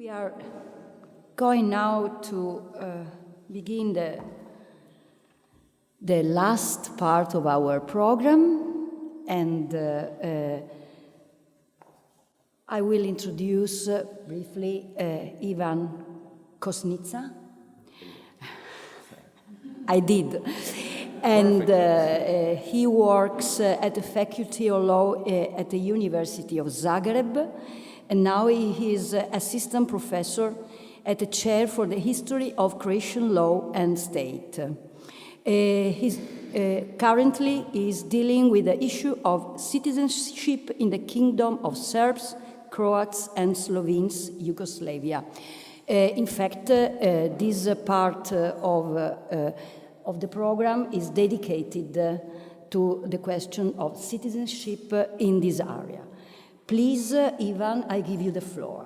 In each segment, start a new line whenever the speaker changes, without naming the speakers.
We are going now to begin the last part of our program, and I will introduce briefly Ivan Kosnica. I did. And he works at the Faculty of Law at the University of Zagreb, and now he is assistant professor at the Chair for the History of Croatian Law and State. Currently is dealing with the issue of citizenship in the Kingdom of Serbs, Croats, and Slovenes, Yugoslavia. In fact, this part of the program is dedicated to the question of citizenship in this area. Please, Ivan, I give you the floor.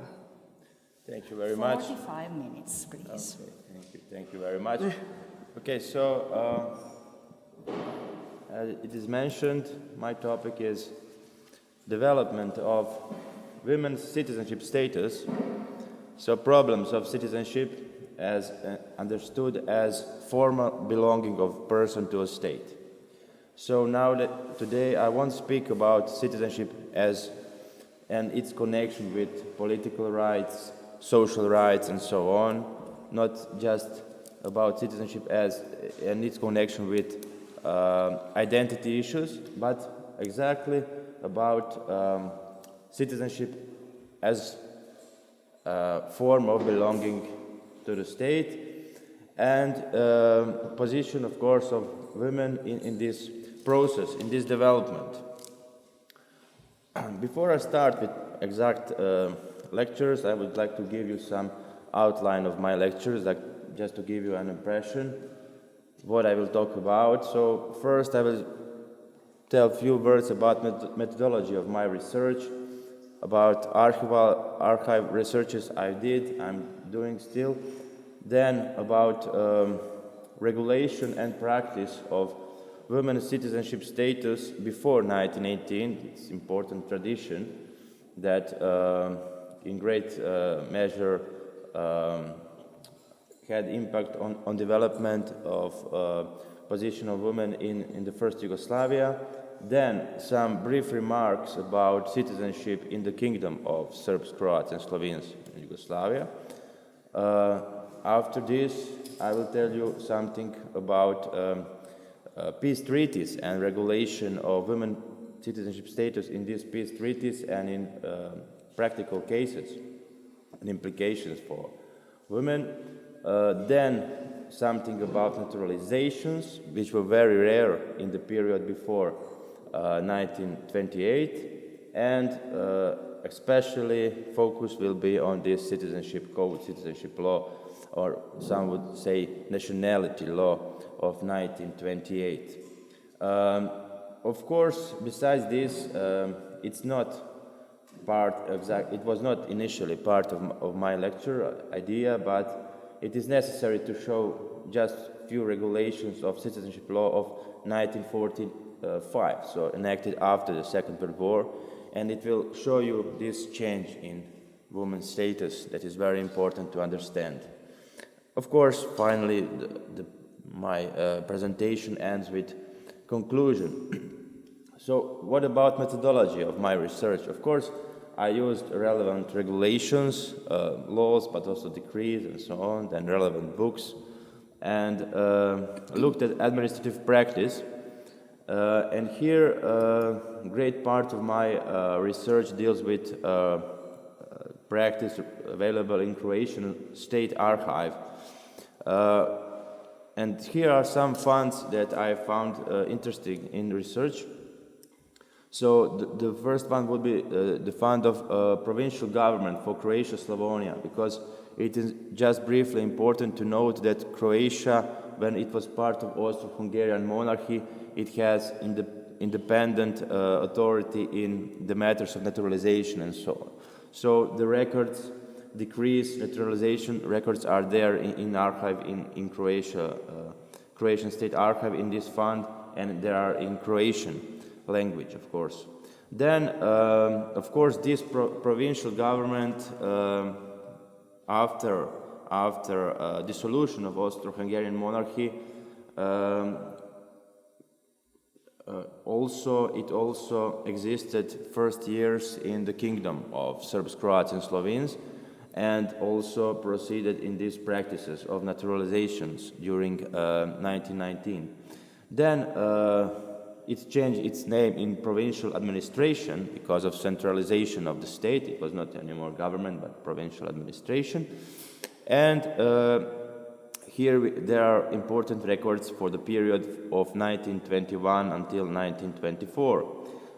Thank you very much.
45 minutes, please.
Okay, thank you very much. Okay, so as it is mentioned, my topic is development of women's citizenship status. So problems of citizenship as understood as formal belonging of person to a state. So now today I won't speak about citizenship and its connection with political rights, social rights, and so on. Not just about citizenship and its connection with identity issues, but exactly about citizenship as form of belonging to the state and position, of course, of women in this process, in this development. Before I start with exact lectures, I would like to give you some outline of my lectures, just to give you an impression what I will talk about. So first I will tell a few words about methodology of my research, about archive researches I'm doing still, then about regulation and practice of women's citizenship status before 1918. It's an important tradition that in great measure had impact on development of position of women in the first Yugoslavia. Then some brief remarks about citizenship in the Kingdom of Serbs, Croats, and Slovenes in Yugoslavia. After this, I will tell you something about peace treaties and regulation of women citizenship status in these peace treaties and in practical cases and implications for women. Then something about naturalizations, which were very rare in the period before 1928, and especially focus will be on this Citizenship Code, Citizenship Law, or some would say nationality law of 1928. Of course, besides this, it was not initially part of my lecture idea, but it is necessary to show just few regulations of citizenship law of 1945, so enacted after the Second World War, and it will show you this change in women's status that is very important to understand. Of course, finally, my presentation ends with conclusion. So, what about methodology of my research? Of course, I used relevant regulations, laws, but also decrees and so on, and relevant books, and looked at administrative practice. And here, a great part of my research deals with practice available in Croatian State Archive. And here are some funds that I found interesting in research. So the first one would be the fund of provincial government for Croatia, Slavonia, because it is just briefly important to note that Croatia, when it was part of Austro-Hungarian monarchy, it has independent authority in the matters of naturalization and so on. So the records, decrees, naturalization records are there in archive in Croatia, Croatian State Archive in this fund, and they are in Croatian language, of course. Then, of course, this provincial government after dissolution of Austro-Hungarian monarchy, it also existed first years in the kingdom of Serbs, Croats, and Slovenes, and also proceeded in these practices of naturalizations during 1919. Then it changed its name in provincial administration because of centralization of the state. It was not anymore government, but provincial administration. And here there are important records for the period of 1921 until 1924.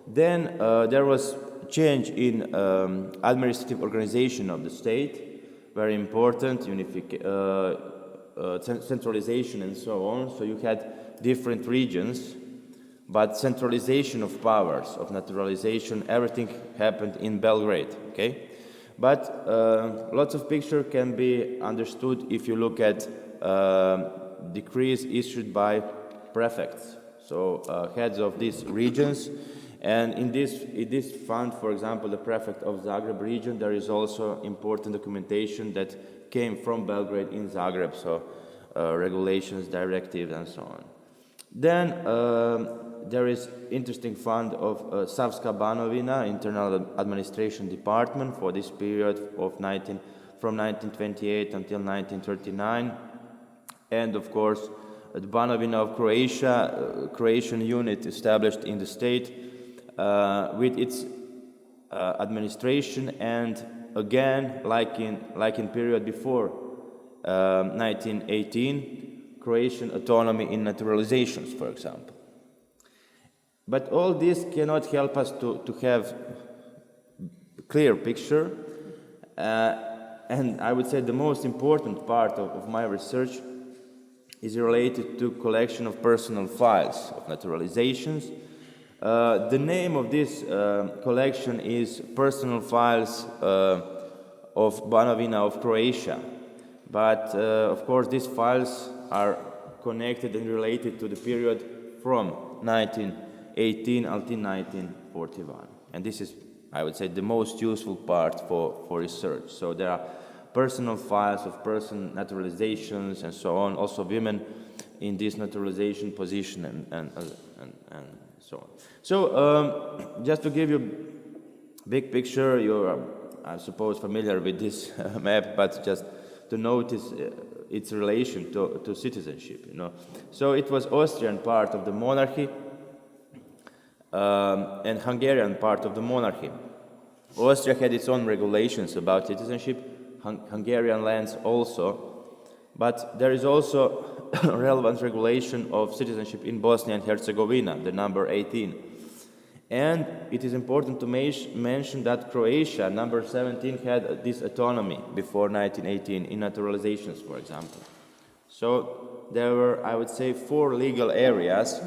Then there was change in administrative organization of the state, very important, centralization and so on. So you had different regions, but centralization of powers, of naturalization, everything happened in Belgrade, okay? But lots of picture can be understood if you look at decrees issued by prefects, so heads of these regions. And in this fund, for example, the prefect of Zagreb region, there is also important documentation that came from Belgrade in Zagreb, so regulations, directives, and so on. Then there is interesting fund of Savska Banovina, Internal Administration Department, for this period of from 1928 until 1939. And of course, the Banovina of Croatia, Croatian unit established in the state with its administration, and again, like in period before 1918, Croatian autonomy in naturalizations, for example. But all this cannot help us to have a clear picture, and I would say the most important part of my research is related to collection of personal files of naturalizations. The name of this collection is Personal Files of Banovina of Croatia, but of course these files are connected and related to the period from 1918 until 1941, and this is, I would say, the most useful part for research. So there are personal files of person naturalizations and so on, also women in this naturalization position and so on. So just to give you a big picture, you're, I suppose, familiar with this map, but just to notice its relation to citizenship, you know. So it was Austrian part of the monarchy and Hungarian part of the monarchy. Austria had its own regulations about citizenship, Hungarian lands also, but there is also relevant regulation of citizenship in Bosnia and Herzegovina, the number 18. And it is important to mention that Croatia, number 17, had this autonomy before 1918 in naturalizations, for example. So there were, I would say, 4 legal areas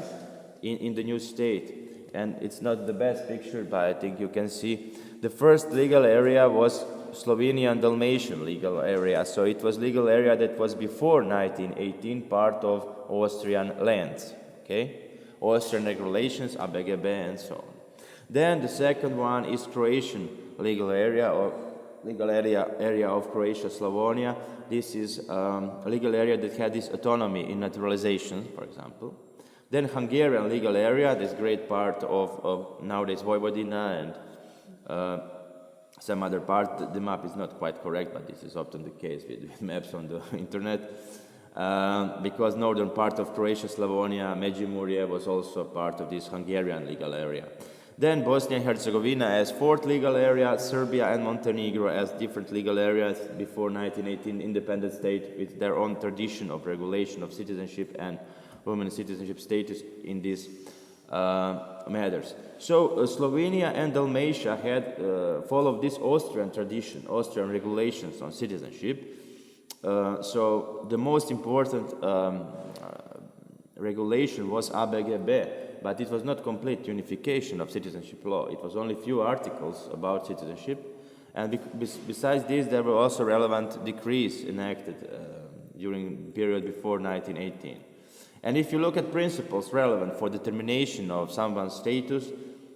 in the new state. And it's not the best picture, but I think you can see. The first legal area was Slovenian Dalmatian legal area. So it was legal area that was before 1918 part of Austrian lands, okay? Austrian regulations, ABGB, and so on. Then the second one is Croatian legal area, or legal area of Croatia, Slavonia. This is a legal area that had this autonomy in naturalization, for example. Then Hungarian legal area, this great part of nowadays Vojvodina and some other part. The map is not quite correct, but this is often the case with maps on the internet. Because northern part of Croatia, Slavonia, Međimurje was also part of this Hungarian legal area. Then Bosnia and Herzegovina as fourth legal area, Serbia and Montenegro as different legal areas before 1918 independent state with their own tradition of regulation of citizenship and women's citizenship status in these matters. So Slovenia and Dalmatia had followed this Austrian tradition, Austrian regulations on citizenship. So the most important regulation was ABGB, but it was not complete unification of citizenship law. It was only few articles about citizenship, and besides this, there were also relevant decrees enacted during the period before 1918. And if you look at principles relevant for determination of someone's status,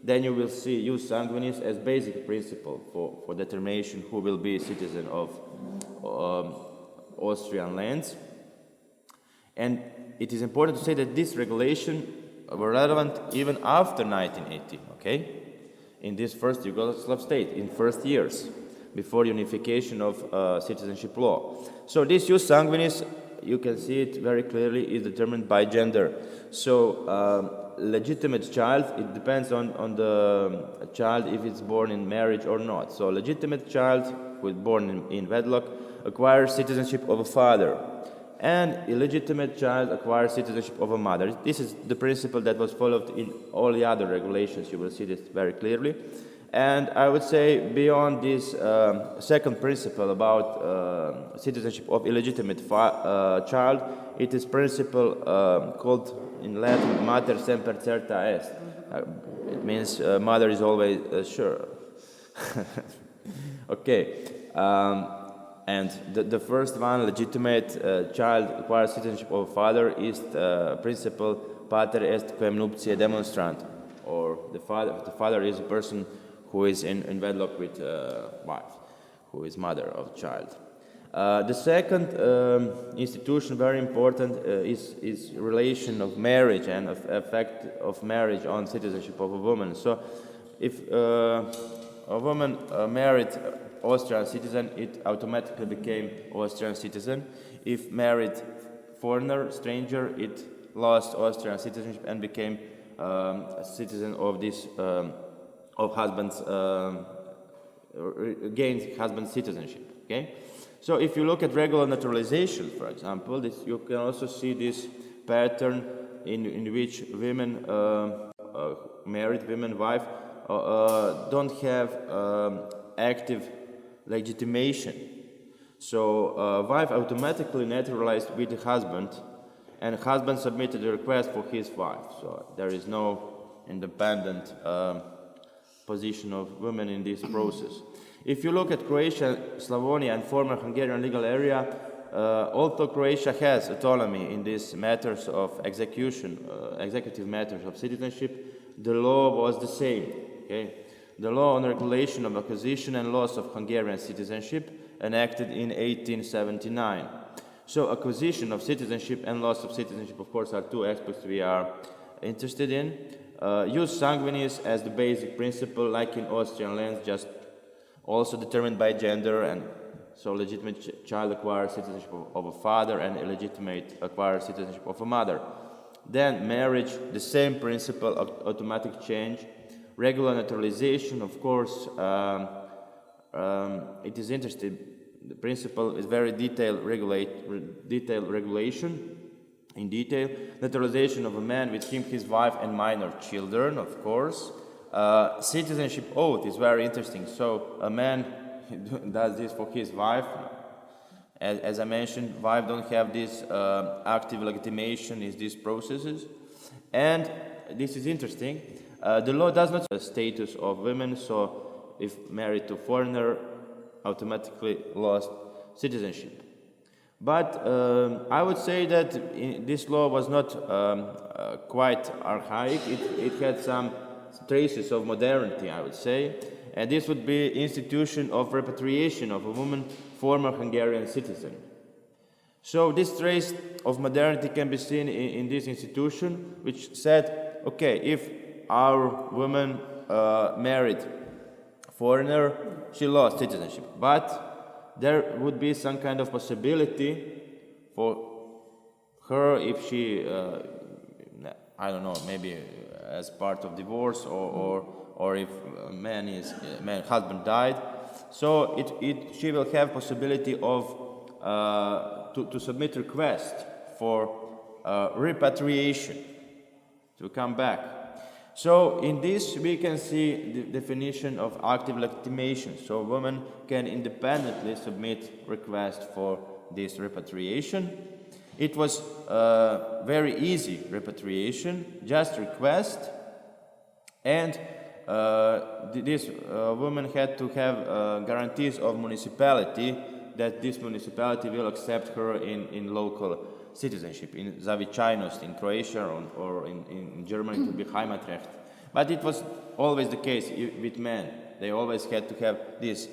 then you will see jus sanguinis as basic principle for determination who will be a citizen of Austrian lands. And it is important to say that this regulation were relevant even after 1980, okay? In this first Yugoslav state, in first years, before unification of citizenship law. So this jus sanguinis, you can see it very clearly, is determined by gender. So legitimate child, it depends on the child if it's born in marriage or not. So legitimate child who is born in wedlock acquires citizenship of a father, and illegitimate child acquires citizenship of a mother. This is the principle that was followed in all the other regulations. You will see this very clearly. And I would say beyond this second principle about citizenship of illegitimate child, it is principle called in Latin mater semper certa est. It means mother is always sure. Okay. And the first one, legitimate child acquires citizenship of a father, is the principle pater est quem nuptiae demonstrant, or the father is a person who is in wedlock with wife, who is mother of the child. The second institution, very important, is relation of marriage and effect of marriage on citizenship of a woman. So if a woman married Austrian citizen, it automatically became Austrian citizen. If married foreigner, stranger, it lost Austrian citizenship and became a citizen of this of husband's gained husband's citizenship. Okay, so if you look at regular naturalization, for example, you can also see this pattern in which women, married women, wife, don't have active legitimation. So wife automatically naturalized with the husband, and husband submitted a request for his wife. So there is no independent position of women in this process. If you look at Croatia, Slavonia, and former Hungarian legal area, although Croatia has autonomy in these matters of execution, executive matters of citizenship, the law was the same. Okay? The law on regulation of acquisition and loss of Hungarian citizenship enacted in 1879. So acquisition of citizenship and loss of citizenship, of course, are two aspects we are interested in. Jus sanguinis as the basic principle, like in Austrian lands, just also determined by gender, and so legitimate child acquires citizenship of a father and illegitimate acquires citizenship of a mother. Then marriage, the same principle of automatic change. Regular naturalization, of course, it is interesting. The principle is very detailed regulation. In detail, naturalization of a man with him, his wife, and minor children, of course. Citizenship oath is very interesting. So a man does this for his wife. As I mentioned, wife don't have this active legitimation in these processes. And this is interesting. The law does not have the status of women, so if married to foreigner, automatically lost citizenship. But I would say that this law was not quite archaic. It had some traces of modernity, I would say. And this would be institution of repatriation of a woman, former Hungarian citizen. So this trace of modernity can be seen in this institution, which said, okay, if our woman married foreigner, she lost citizenship. But there would be some kind of possibility for her if she, I don't know, maybe as part of divorce or if husband died. So she will have possibility of to submit request for repatriation to come back. So in this we can see the definition of active legitimation. So a woman can independently submit request for this repatriation. It was very easy repatriation, just request, and this woman had to have guarantees of municipality that this municipality will accept her in local citizenship, in Zavičajnost in Croatia or in Germany it would be Heimatrecht. But it was always the case with men. They always had to have this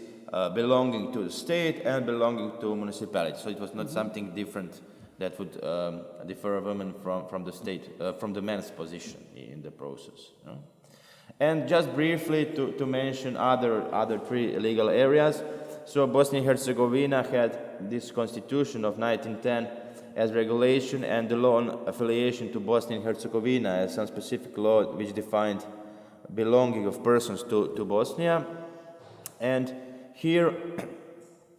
belonging to the state and belonging to municipality. So it was not something different that would differ a woman from the state, from the man's position in the process. You know? And just briefly to mention other three legal areas. So Bosnia and Herzegovina had this constitution of 1910 as regulation, and the law on affiliation to Bosnia and Herzegovina as some specific law which defined belonging of persons to Bosnia. And here,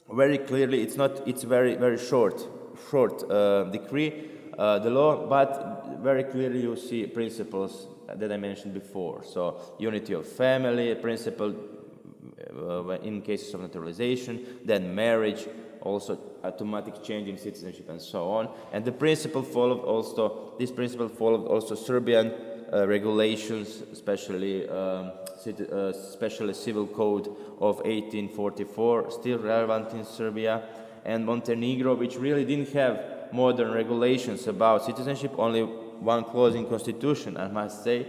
very clearly, it's very short decree, the law, but very clearly you see principles that I mentioned before. So unity of family, principle in cases of naturalization, then marriage, also automatic change in citizenship and so on. And the principle followed also Serbian regulations, especially Civil Code of 1844, still relevant in Serbia, and Montenegro, which really didn't have modern regulations about citizenship, only one clause in constitution, I must say,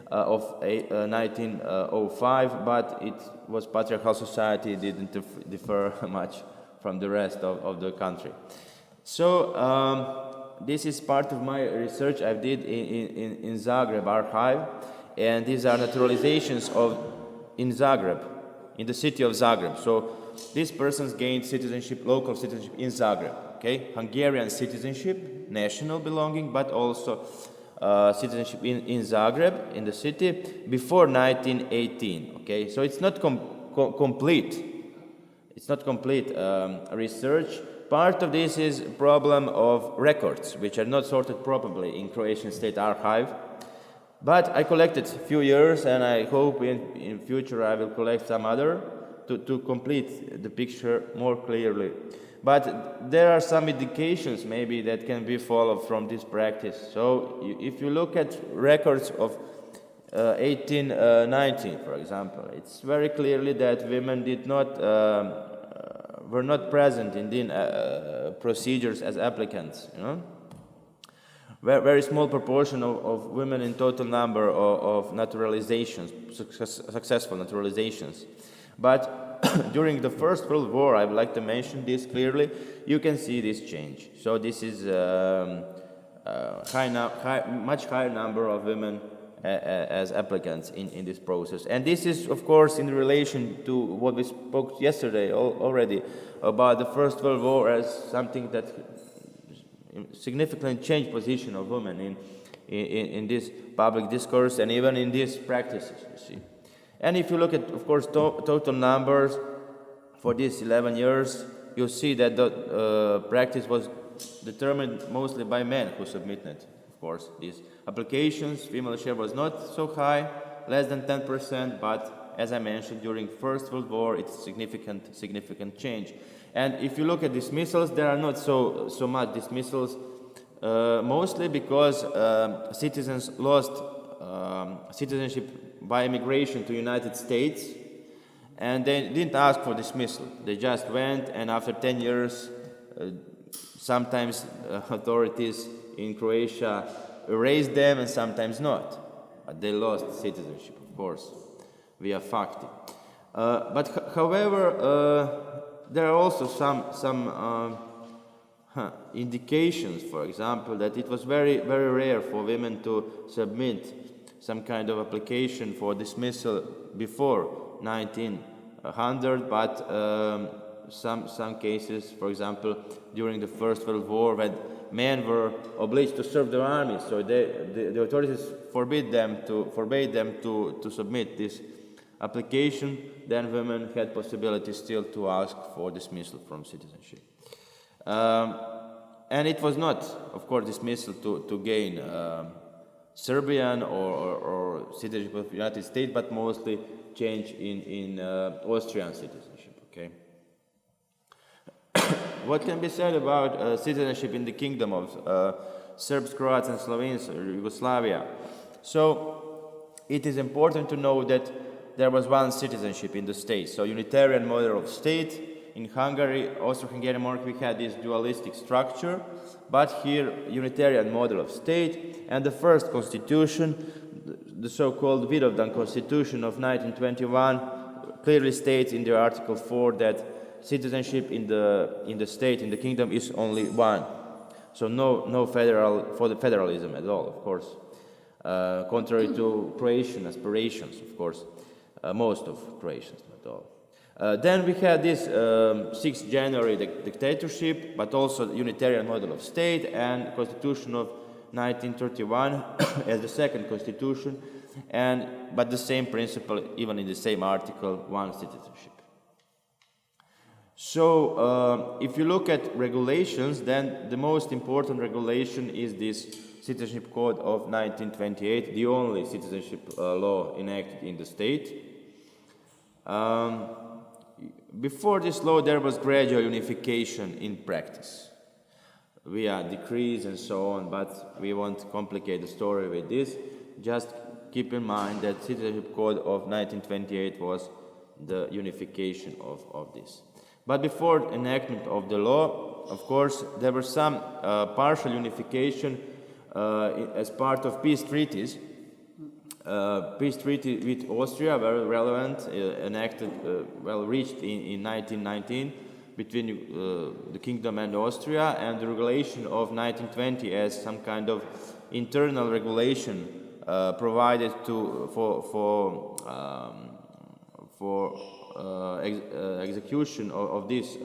of 1905, but it was patriarchal society, it didn't differ much from the rest of the country. So this is part of my research I did in Zagreb archive, and these are naturalizations in Zagreb, in the city of Zagreb. So these persons gained citizenship, local citizenship in Zagreb, okay? Hungarian citizenship, national belonging, but also citizenship in Zagreb, in the city, before 1918, okay? So it's not complete. It's not complete research. Part of this is a problem of records, which are not sorted properly in Croatian State Archive. But I collected a few years, and I hope in future I will collect some other to complete the picture more clearly. But there are some indications maybe that can be followed from this practice. So if you look at records of 1819, for example, it's very clearly that women were not present in the procedures as applicants. You know, very small proportion of women in total number of naturalizations, successful naturalizations. But during the First World War, I would like to mention this clearly, you can see this change. So this is much higher number of women as applicants in this process. And this is, of course, in relation to what we spoke yesterday already about the First World War as something that significantly changed position of women in this public discourse and even in these practices, you see. And if you look at, of course, total numbers for these 11 years, you see that the practice was determined mostly by men who submitted, of course, these applications. Female share was not so high, less than 10%, but as I mentioned, during First World War, it's significant change. And if you look at dismissals, there are not so much dismissals, mostly because citizens lost citizenship by immigration to United States, and they didn't ask for dismissal. They just went, and after 10 years, sometimes authorities in Croatia erased them, and sometimes not. But they lost citizenship, of course, via facti. But however, there are also some indications, for example, that it was very rare for women to submit some kind of application for dismissal before 1900, but some cases, for example, during the First World War, when men were obliged to serve the army, so the authorities forbade them to submit this application, then women had possibility still to ask for dismissal from citizenship. And it was not, of course, dismissal to gain Serbian or citizenship of the United States, but mostly change in Austrian citizenship, okay? What can be said about citizenship in the kingdom of Serbs, Croats, and Slovenes, or Yugoslavia? So it is important to know that there was one citizenship in the state, so unitarian model of state. In Hungary, Austro-Hungarian monarchy, we had this dualistic structure, but here, unitarian model of state, and the first constitution, the so-called Vidovdan Constitution of 1921, clearly states in the Article 4 that citizenship in the state, in the kingdom, is only one. So no federalism at all, of course. Contrary to Croatian aspirations, of course. Most of Croatians, not all. Then we had this 6th January dictatorship, but also the unitarian model of state, and Constitution of 1931 as the second constitution, but the same principle, even in the same article, one citizenship. So if you look at regulations, then the most important regulation is this Citizenship Code of 1928, the only citizenship law enacted in the state. Before this law, there was gradual unification in practice via decrees and so on, but we won't complicate the story with this. Just keep in mind that Citizenship Code of 1928 was the unification of this. But before enactment of the law, of course, there was some partial unification as part of peace treaties. Peace treaty with Austria, very relevant, enacted, reached in 1919 between the kingdom and Austria, and the regulation of 1920 as some kind of internal regulation provided for execution of this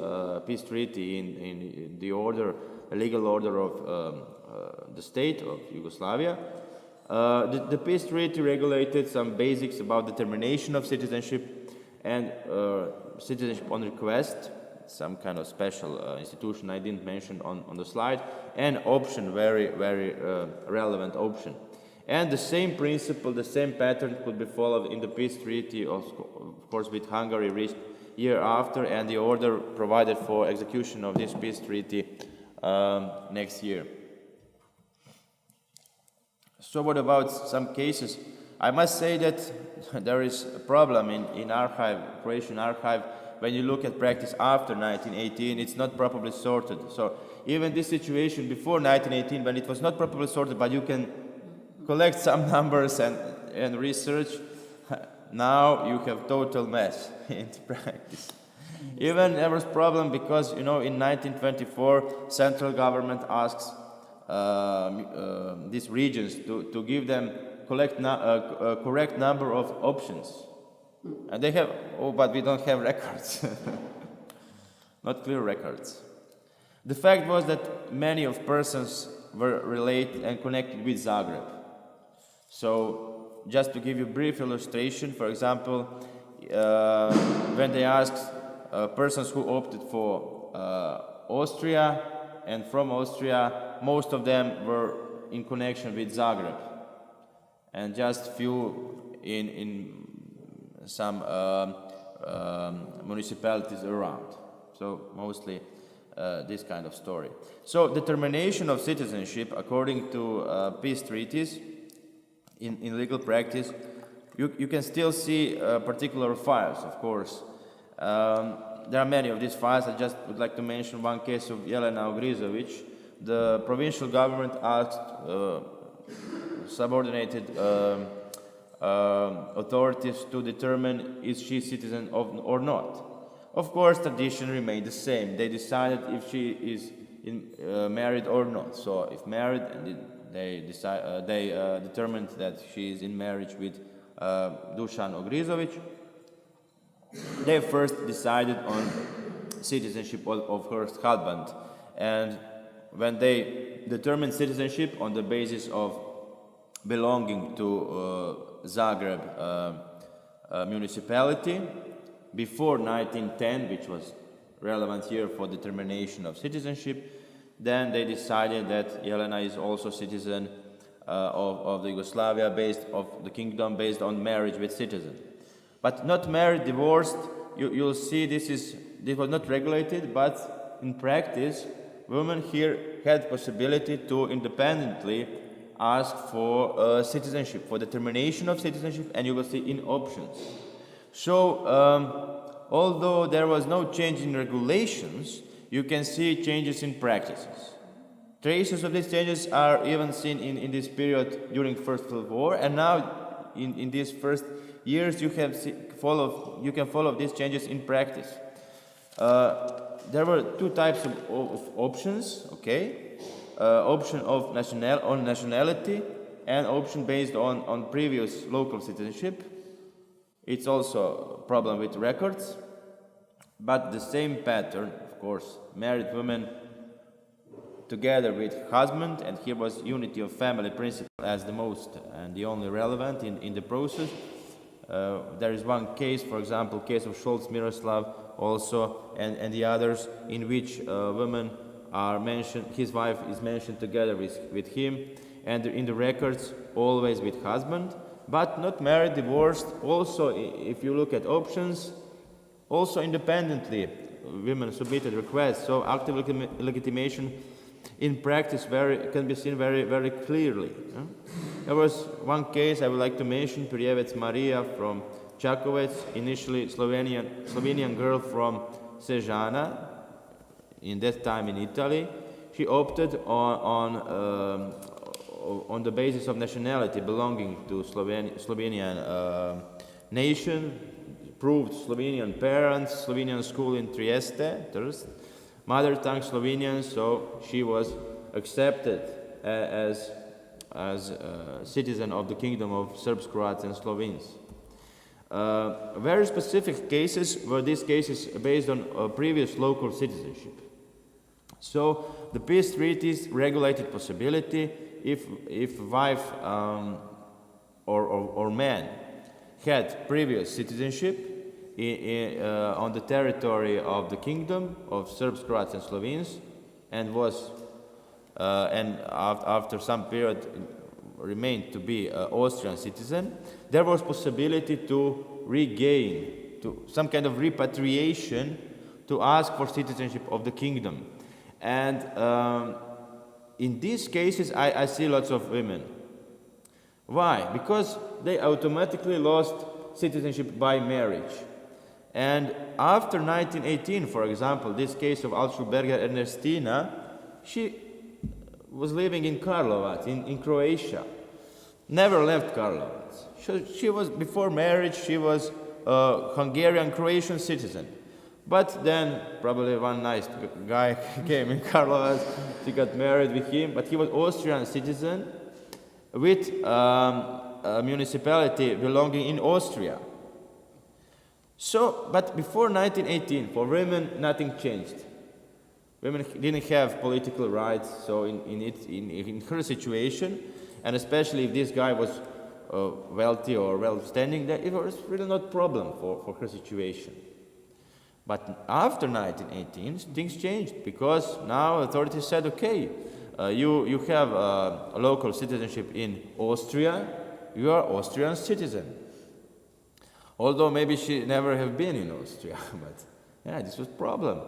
peace treaty in the legal order of the state of Yugoslavia. The peace treaty regulated some basics about determination of citizenship and citizenship on request, some kind of special institution I didn't mention on the slide, and option, very relevant option. And the same principle, the same pattern could be followed in the peace treaty, of course, with Hungary reached year after, and the order provided for execution of this peace treaty next year. So what about some cases? I must say that there is a problem in archive, Croatian archive, when you look at practice after 1918, it's not properly sorted. So even this situation before 1918, when it was not properly sorted, but you can collect some numbers and research, now you have total mess in practice. Even there was problem because, in 1924, central government asks these regions to give them correct number of options. And they have, but we don't have records. Not clear records. The fact was that many of persons were related and connected with Zagreb. So, just to give you a brief illustration, for example, when they asked persons who opted for Austria, and from Austria, most of them were in connection with Zagreb, and just few in some municipalities around. So mostly this kind of story. So determination of citizenship according to peace treaties in legal practice, you can still see particular files, of course. There are many of these files. I just would like to mention one case of Jelena Ogrizovic. The provincial government asked subordinated authorities to determine is she citizen or not. Of course, tradition remained the same. They decided if she is married or not. So, if married, they determined that she is in marriage with Dusan Ogrizovic. They first decided on citizenship of her husband, and when they determined citizenship on the basis of belonging to Zagreb municipality before 1910, which was relevant year for determination of citizenship, then they decided that Jelena is also citizen of the Yugoslavia, of the kingdom, based on marriage with citizen. But not married, divorced, you'll see this was not regulated, but in practice, women here had possibility to independently ask for citizenship, for determination of citizenship, and you will see in options. So, although there was no change in regulations, you can see changes in practices. Traces of these changes are even seen in this period during First World War, and now in these first years, you can follow these changes in practice. There were two types of options, okay? Option of nationality and option based on previous local citizenship. It's also a problem with records, but the same pattern, of course, married women together with husband, and here was unity of family principle as the most and the only relevant in the process. There is one case, for example, case of Scholz Miroslav also, and the others in which women are mentioned, his wife is mentioned together with him, and in the records always with husband, but not married, divorced. Also, if you look at options, also independently, women submitted requests, so active legitimation in practice can be seen very, very clearly. There was one case I would like to mention, Prievec Maria from Čakovec, initially Slovenian girl from Sežana, in that time in Italy. She opted on the basis of nationality belonging to Slovenian nation, proved Slovenian parents, Slovenian school in Trieste, mother tongue Slovenian, so she was accepted as a citizen of the Kingdom of Serbs, Croats and Slovenes. Very specific cases were these cases based on previous local citizenship. So the peace treaties regulated possibility if wife or man had previous citizenship on the territory of the Kingdom of Serbs, Croats and Slovenes, and was after some period remained to be an Austrian citizen, there was possibility to regain, to some kind of repatriation, to ask for citizenship of the kingdom. And in these cases, I see lots of women. Why? Because they automatically lost citizenship by marriage. And after 1918, for example, this case of Altschuberger Ernestina, she was living in Karlovac, in Croatia. Never left Karlovac. She was, before marriage, she was a Hungarian-Croatian citizen. But then, probably one nice guy came in Karlovac, she got married with him, but he was Austrian citizen with a municipality belonging in Austria. So, but before 1918, for women, nothing changed. Women didn't have political rights, so in her situation, and especially if this guy was wealthy or well-standing, it was really not a problem for her situation. But after 1918, things changed, because now authorities said, okay, you have a local citizenship in Austria, you are Austrian citizen. Although maybe she never have been in Austria, but yeah, this was a problem.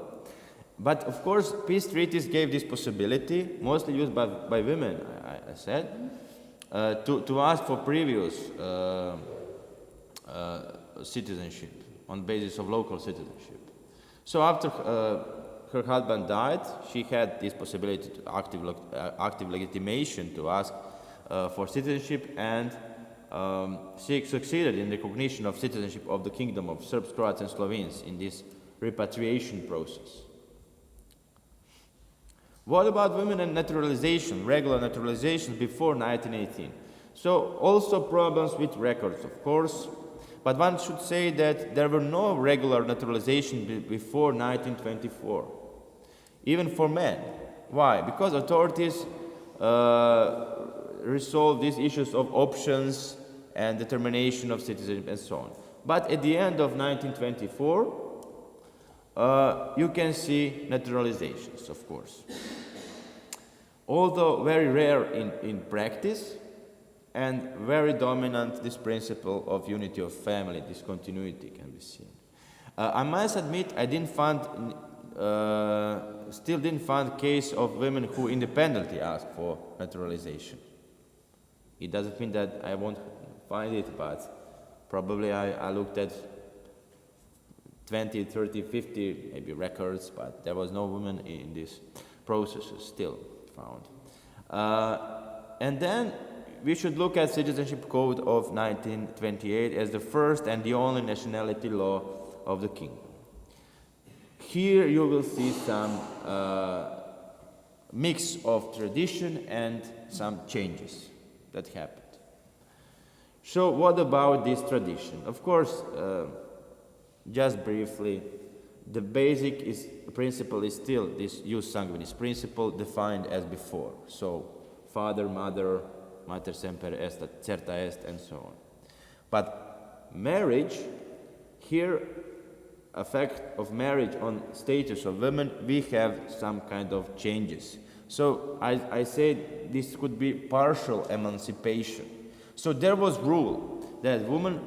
But of course, peace treaties gave this possibility, mostly used by women, I said, to ask for previous citizenship on basis of local citizenship. So after her husband died, she had this possibility to active legitimation to ask for citizenship, and she succeeded in recognition of citizenship of the Kingdom of Serbs, Croats and Slovenes in this repatriation process. What about women and naturalization, regular naturalization before 1918? So also problems with records, of course, but one should say that there were no regular naturalization before 1924, even for men. Why? Because authorities resolved these issues of options and determination of citizenship and so on. But at the end of 1924, you can see naturalizations, of course. Although very rare in practice, and very dominant, this principle of unity of family, this continuity can be seen. I must admit, I still didn't find case of women who independently ask for naturalization. It doesn't mean that I won't find it, but probably I looked at 20, 30, 50 maybe records, but there was no woman in these processes still found. And then we should look at Citizenship Code of 1928 as the first and the only nationality law of the kingdom. Here you will see some mix of tradition and some changes that happened. So what about this tradition? Of course, just briefly, the basic principle is still this jus sanguinis principle defined as before. So father, mother, mater semper est, certa est, and so on. But marriage, here, effect of marriage on status of women, we have some kind of changes. So I said this could be partial emancipation. So there was rule that woman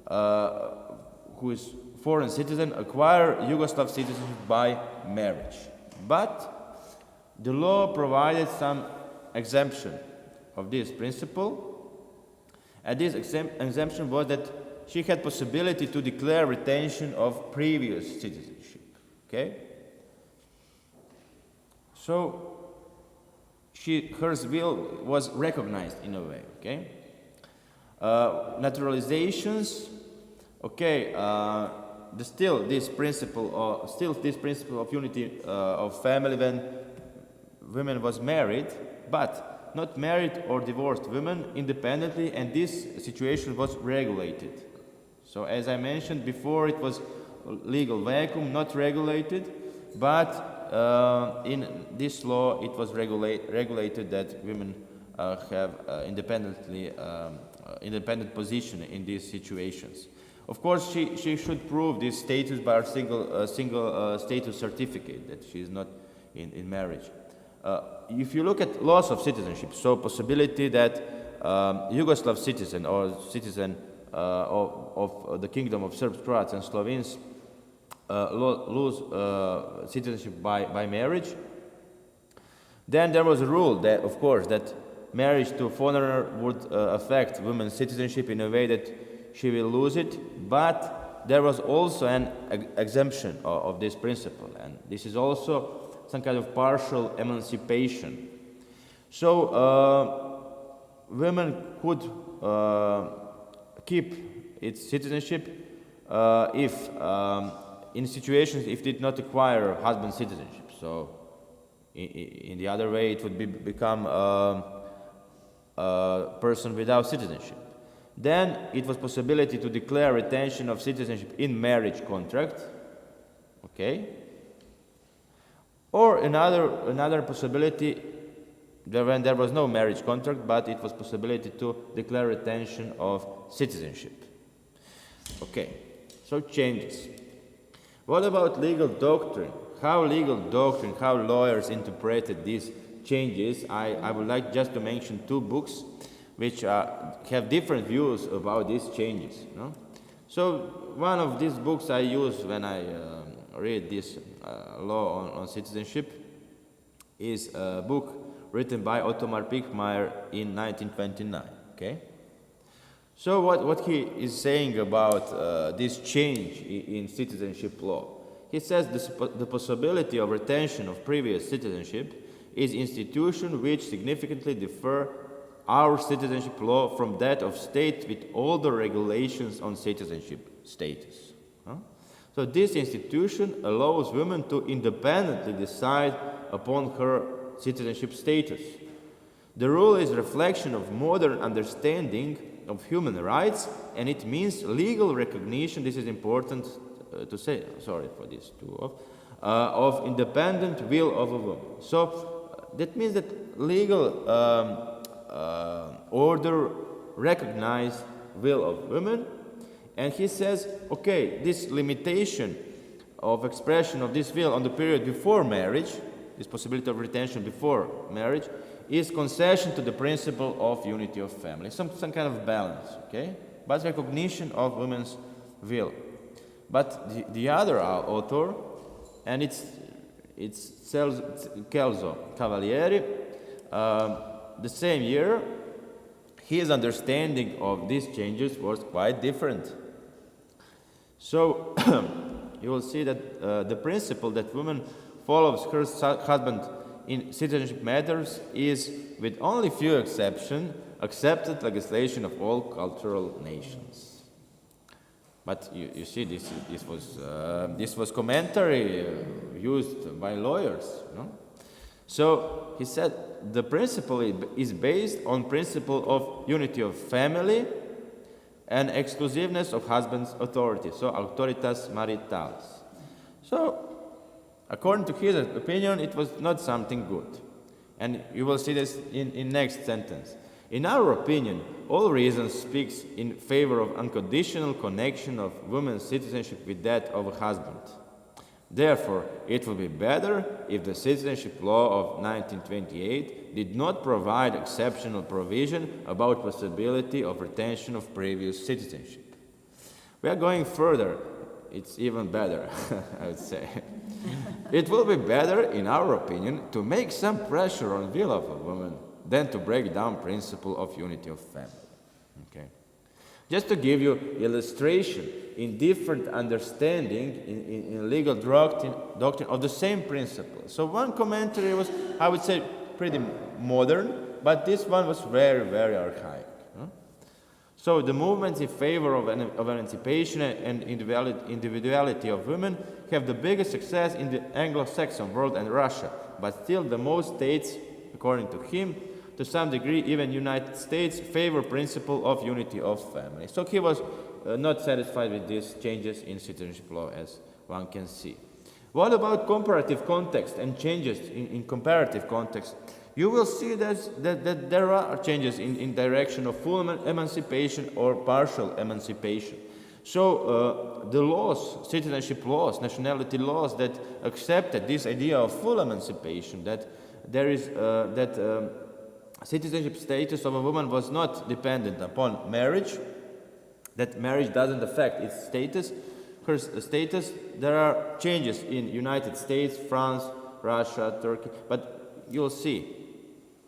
who is foreign citizen acquire Yugoslav citizenship by marriage. But the law provided some exemption of this principle, and this exemption was that she had possibility to declare retention of previous citizenship. Okay? So her will was recognized in a way. Okay? Naturalizations. Okay. Still this principle of unity of family when women was married, but not married or divorced women independently, and this situation was regulated. So as I mentioned before, it was legal vacuum, not regulated, but in this law it was regulated that women have independent position in these situations. Of course, she should prove this status by a single status certificate that she is not in marriage. If you look at loss of citizenship, so possibility that Yugoslav citizen or citizen of the Kingdom of Serbs, Croats, and Slovenes lose citizenship by marriage, then there was a rule that, of course, that marriage to a foreigner would affect women's citizenship in a way that she will lose it, but there was also an exemption of this principle, and this is also some kind of partial emancipation. So women could keep its citizenship if in situations if it did not acquire husband citizenship. So in the other way, it would become a person without citizenship. Then it was possibility to declare retention of citizenship in marriage contract, okay? Or another possibility, when there was no marriage contract, but it was possibility to declare retention of citizenship. Okay, so changes. What about legal doctrine? How lawyers interpreted these changes? I would like just to mention two books which have different views about these changes. No? So one of these books I use when I read this law on citizenship is a book written by Ottomar Pichmeier in 1929. Okay? So what he is saying about this change in citizenship law? He says the possibility of retention of previous citizenship is institution which significantly differ our citizenship law from that of states with all the regulations on citizenship status. So this institution allows women to independently decide upon her citizenship status. The rule is a reflection of modern understanding of human rights, and it means legal recognition, this is important to say, sorry for this too, of independent will of a woman. So that means that legal order recognized will of women, and he says, okay, this limitation of expression of this will on the period before marriage, this possibility of retention before marriage, is concession to the principle of unity of family, some kind of balance, okay, but recognition of women's will. But the other author, and it's Celso Cavalieri, the same year, his understanding of these changes was quite different. So you will see that the principle that woman follows her husband in citizenship matters is, with only few exceptions, accepted legislation of all cultural nations. But you see, this was commentary used by lawyers. No? So he said the principle is based on principle of unity of family and exclusiveness of husband's authority, so auctoritas maritalis. So, according to his opinion, it was not something good. And you will see this in next sentence. In our opinion, all reasons speaks in favor of unconditional connection of women's citizenship with that of a husband. Therefore, it would be better if the citizenship law of 1928 did not provide exceptional provision about possibility of retention of previous citizenship. We are going further. It's even better, I would say. It will be better, in our opinion, to make some pressure on will of a woman than to break down principle of unity of family. Okay. Just to give you illustration in different understanding in legal doctrine of the same principle. So one commentary was, I would say, pretty modern, but this one was very, very archaic. So the movements in favor of emancipation and individuality of women have the biggest success in the Anglo-Saxon world and Russia, but still the most states, according to him, to some degree, even United States, favor principle of unity of family. So he was not satisfied with these changes in citizenship law, as one can see. What about comparative context and changes in comparative context? You will see that there are changes in direction of full emancipation or partial emancipation. So the laws, citizenship laws, nationality laws that accepted this idea of full emancipation, that there is citizenship status of a woman was not dependent upon marriage, that marriage doesn't affect its status. Her status, there are changes in United States, France, Russia, Turkey, but you'll see,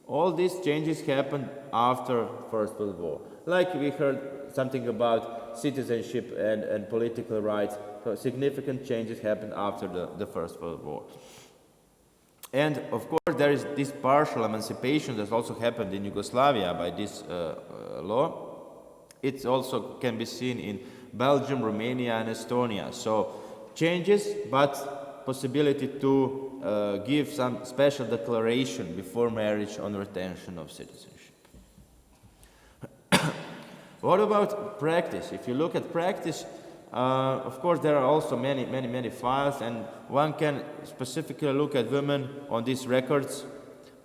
all these changes happened after First World War. Like we heard something about citizenship and political rights, so significant changes happened after the First World War. And of course, there is this partial emancipation that also happened in Yugoslavia by this law. It also can be seen in Belgium, Romania, and Estonia. So changes, but possibility to give some special declaration before marriage on retention of citizenship. What about practice? If you look at practice, of course, there are also many files, and one can specifically look at women on these records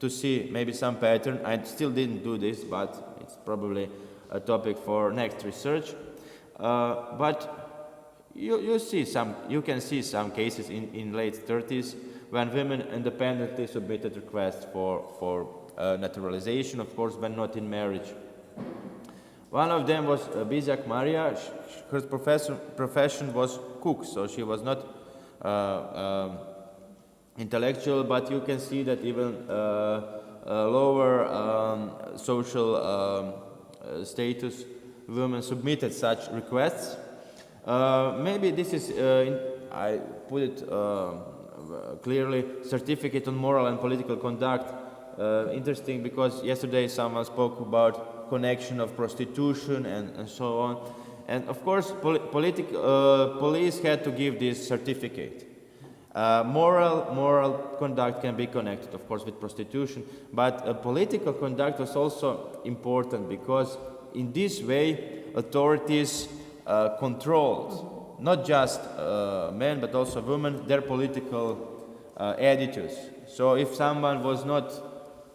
to see maybe some pattern. I still didn't do this, but it's probably a topic for next research. But you can see some cases in late 30s when women independently submitted requests for naturalization, of course, when not in marriage. One of them was Bizak Maria. Her profession was cook, so she was not intellectual, but you can see that even lower social status women submitted such requests. Maybe this is, I put it clearly, certificate on moral and political conduct. Interesting, because yesterday someone spoke about connection of prostitution and so on. And of course, police had to give this certificate. Moral conduct can be connected, of course, with prostitution, but political conduct was also important because in this way authorities controlled not just men but also women, their political attitudes. So if someone was not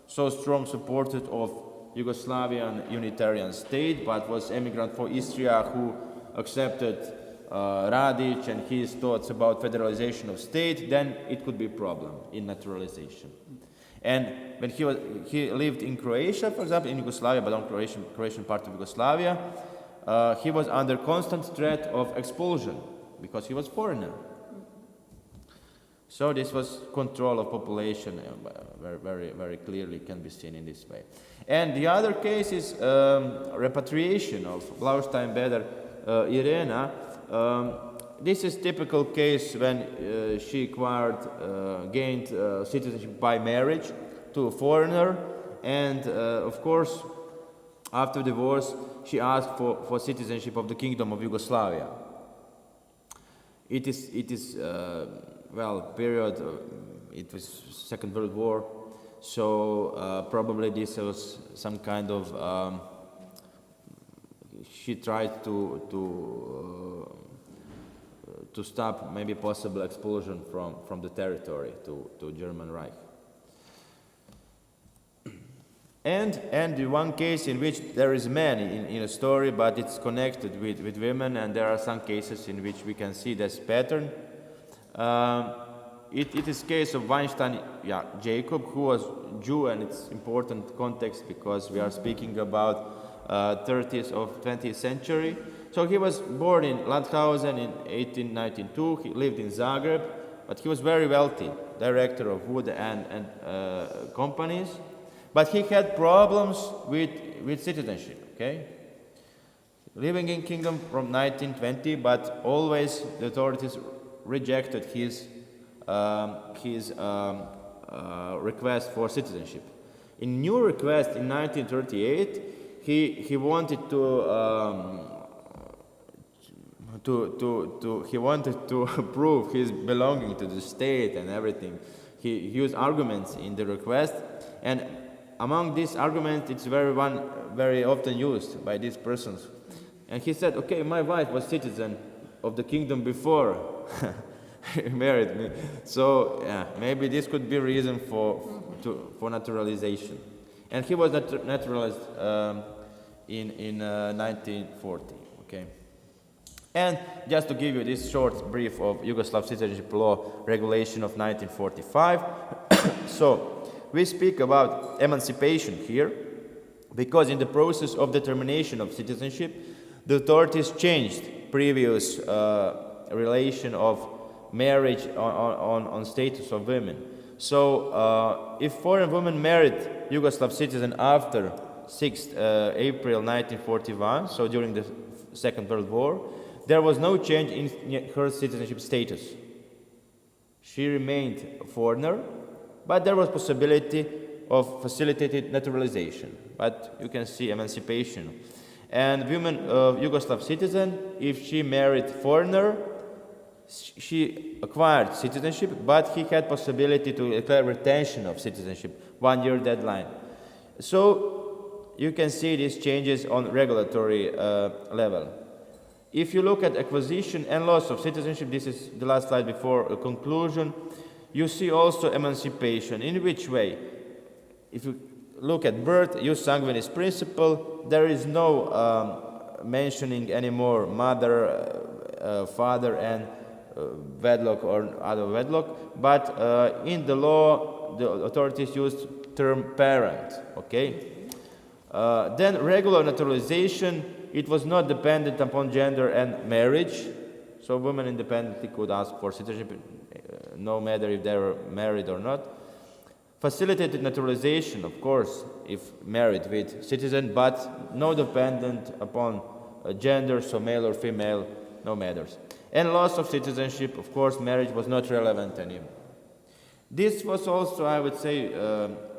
so strong supporter of Yugoslavian unitarian state, but was emigrant for Istria who accepted Radic and his thoughts about federalization of state, then it could be a problem in naturalization. And when he lived in Croatia, for example, in Yugoslavia, but on Croatian part of Yugoslavia, he was under constant threat of expulsion because he was foreigner. So this was control of population, very clearly can be seen in this way. And the other case is repatriation of Blaustein-Beder Eirene. this is typical case when she gained citizenship by marriage to a foreigner, and of course, after divorce, she asked for citizenship of the Kingdom of Yugoslavia. It is period. It was Second World War, so probably this was some kind of. She tried to stop maybe possible expulsion from the territory to German Reich. And the one case in which there is man in a story, but it's connected with women, and there are some cases in which we can see this pattern. It is case of Weinstein Jacob, who was Jew, and it's important context because we are speaking about 30th of 20th century. So he was born in Landhausen in 1892. He lived in Zagreb, but he was very wealthy, director of wood and companies. But he had problems with citizenship, okay? Living in Kingdom from 1920, but always the authorities rejected his request for citizenship. In new request in 1938, he wanted he wanted to prove his belonging to the state and everything. He used arguments in the request, and among these arguments, it's very often used by these persons. And he said, okay, my wife was citizen of the kingdom before he married me. So yeah, maybe this could be reason for naturalization. And he was naturalized in 1940, okay? And just to give you this short brief of Yugoslav Citizenship Law Regulation of 1945. So, we speak about emancipation here because in the process of determination of citizenship, the authorities changed previous relation of marriage on status of women. So if foreign women married Yugoslav citizen after 6th April 1941, so during the Second World War, there was no change in her citizenship status. She remained a foreigner, but there was possibility of facilitated naturalization. But you can see emancipation. And women of Yugoslav citizen, if she married foreigner, she acquired citizenship, but he had possibility to declare retention of citizenship, 1 year deadline. So you can see these changes on regulatory level. If you look at acquisition and loss of citizenship, this is the last slide before a conclusion, you see also emancipation. In which way? If you look at birth, jus sanguinis principle, there is no mentioning anymore mother, father, and wedlock or other wedlock, but in the law, the authorities used term parent, okay? Then regular naturalization, it was not dependent upon gender and marriage, so women independently could ask for citizenship, no matter if they were married or not. Facilitated naturalization, of course, if married with citizen, but no dependent upon gender, so male or female, no matters. And loss of citizenship, of course, marriage was not relevant anymore. This was also, I would say,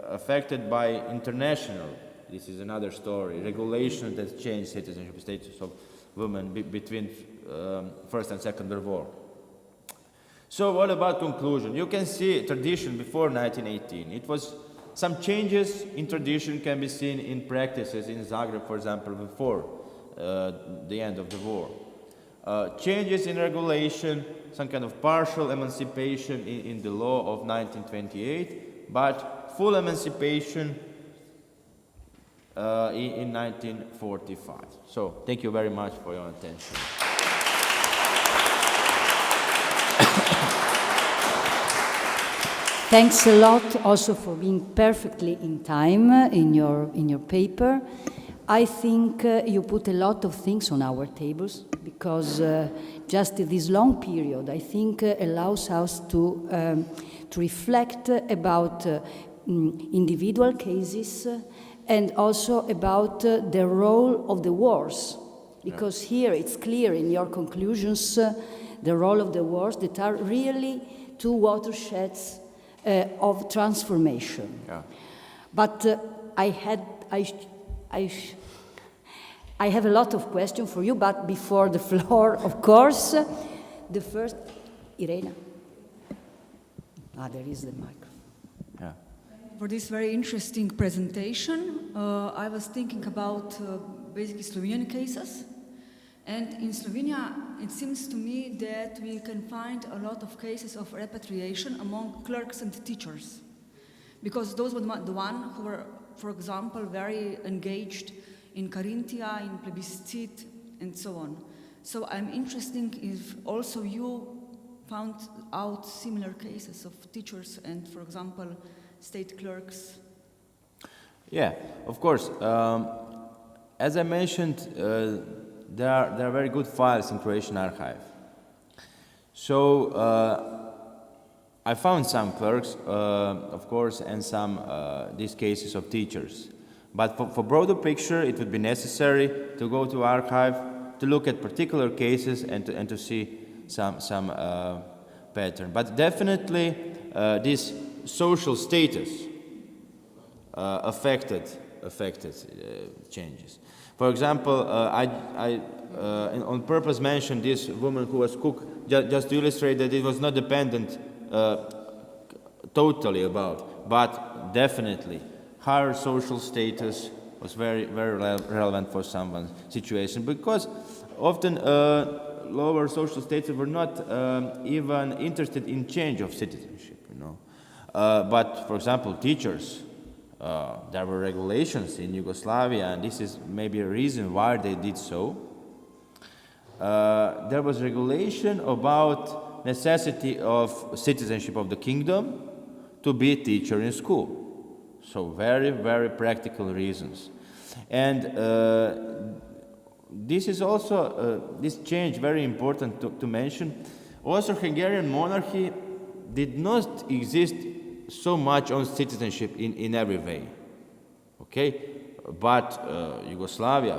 affected by international, this is another story, regulation that changed citizenship status of women between First and Second World War. So what about conclusion? You can see tradition before 1918. It was some changes in tradition can be seen in practices in Zagreb, for example, before the end of the war. Changes in regulation, some kind of partial emancipation in the law of 1928, but full emancipation in 1945. So thank you very much for your attention.
Thanks a lot also for being perfectly in time in your paper. I think you put a lot of things on our tables because just this long period, I think, allows us to reflect about individual cases and also about the role of the wars because here it's clear in your conclusions the role of the wars that are really two watersheds of transformation.
Yeah.
But I have a lot of questions for you, but before the floor, of course, the first, Irene. There is the microphone.
Yeah.
For this very interesting presentation, I was thinking about basically Slovenian cases. And in Slovenia, it seems to me that we can find a lot of cases of repatriation among clerks and teachers. Because those were the ones who were, for example, very engaged in Carinthia, in plebiscite, and so on. So I'm interested if also you found out similar cases of teachers and, for example, state clerks.
Yeah, of course. As I mentioned, there are very good files in Croatian archive. So I found some clerks, of course, and some these cases of teachers. But for broader picture, it would be necessary to go to archive, to look at particular cases and to see some pattern. But definitely this social status affected changes. For example, I on purpose mentioned this woman who was cook just to illustrate that it was not dependent totally about, but definitely higher social status was very relevant for someone's situation, because often lower social status were not even interested in change of citizenship, you know. But for example, teachers, there were regulations in Yugoslavia, and this is maybe a reason why they did so. There was regulation about necessity of citizenship of the kingdom to be a teacher in school. So very practical reasons. And this is also, this change very important to mention. Also, Hungarian monarchy did not exist so much on citizenship in every way, okay? But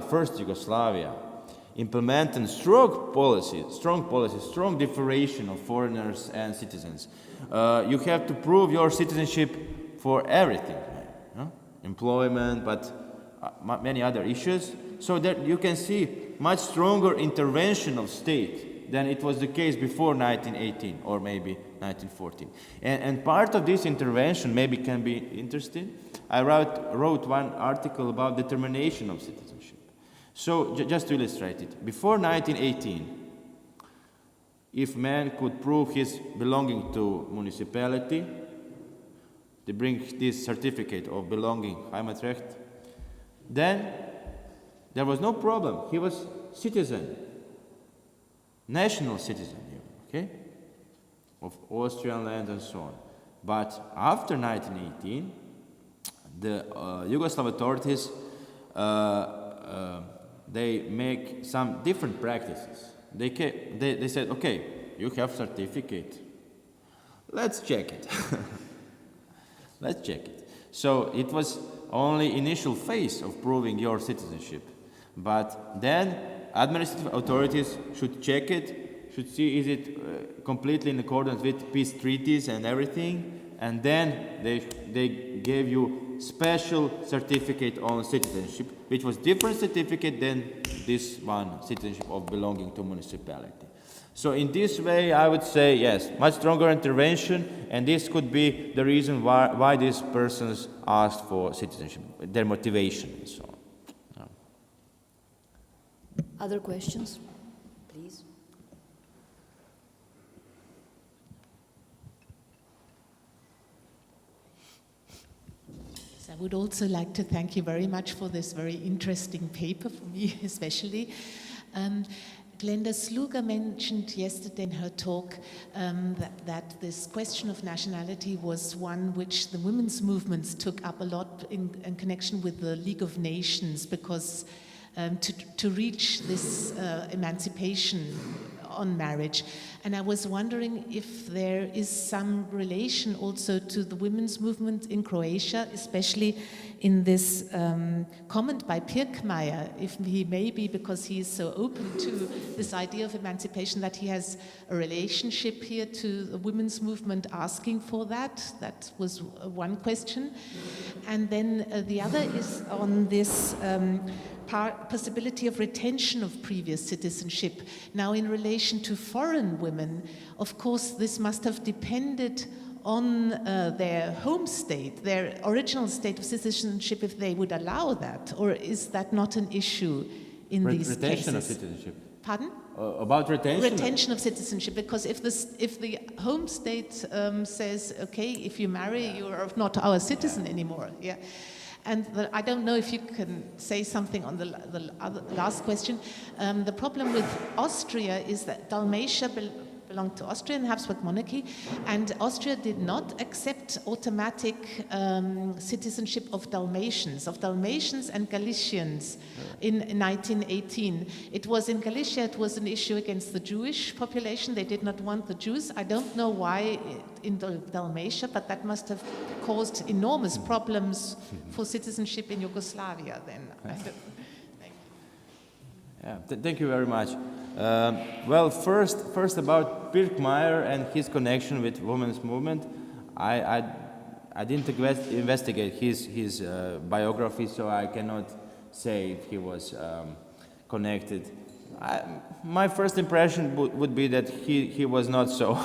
first Yugoslavia, implemented strong policy, strong differentiation of foreigners and citizens. You have to prove your citizenship for everything, employment, but many other issues, so that you can see much stronger intervention of state than it was the case before 1918 or maybe 1914. And part of this intervention maybe can be interesting. I wrote one article about determination of citizenship. So just to illustrate it, before 1918, if man could prove his belonging to municipality, they bring this certificate of belonging, Heimatrecht, then there was no problem. He was citizen, national citizen, okay, of Austrian land and so on. But after 1918, the Yugoslav authorities, they make some different practices. They said, okay, you have certificate. Let's check it. Let's check it. So it was only initial phase of proving your citizenship. But then administrative authorities should check it, should see is it completely in accordance with peace treaties and everything, and then they gave you special certificate on citizenship, which was different certificate than this one, citizenship of belonging to municipality. So in this way, I would say, yes, much stronger intervention, and this could be the reason why these persons asked for citizenship, their motivation and so on.
Other questions, please?
I would also like to thank you very much for this very interesting paper, for me especially. Glenda Sluga mentioned yesterday in her talk that this question of nationality was one which the women's movements took up a lot in connection with the League of Nations, because to reach this emancipation on marriage. And I was wondering if there is some relation also to the women's movement in Croatia, especially in this comment by Pirkmeier, if he maybe, because he is so open to this idea of emancipation, that he has a relationship here to the women's movement asking for that. That was one question. And then the other is on this possibility of retention of previous citizenship. Now, in relation to foreign women, of course, this must have depended on their home state, their original state of citizenship, if they would allow that, or is that not an issue in these cases?
Retention of citizenship.
Pardon?
About retention?
Retention of citizenship, because if the home state says, okay, if you marry, you are not our citizen anymore. Yeah. And I don't know if you can say something on the last question. The problem with Austria is that Dalmatia belonged to Austria and Habsburg monarchy, and Austria did not accept automatic citizenship of Dalmatians and Galicians in 1918. It was in Galicia, it was an issue against the Jewish population. They did not want the Jews. I don't know why in Dalmatia, but that must have caused enormous problems for citizenship in Yugoslavia then.
Yeah, thank you very much. Well, first about Pirkmeier and his connection with women's movement. I didn't investigate his biography, so I cannot say if he was connected. My first impression would be that he was not so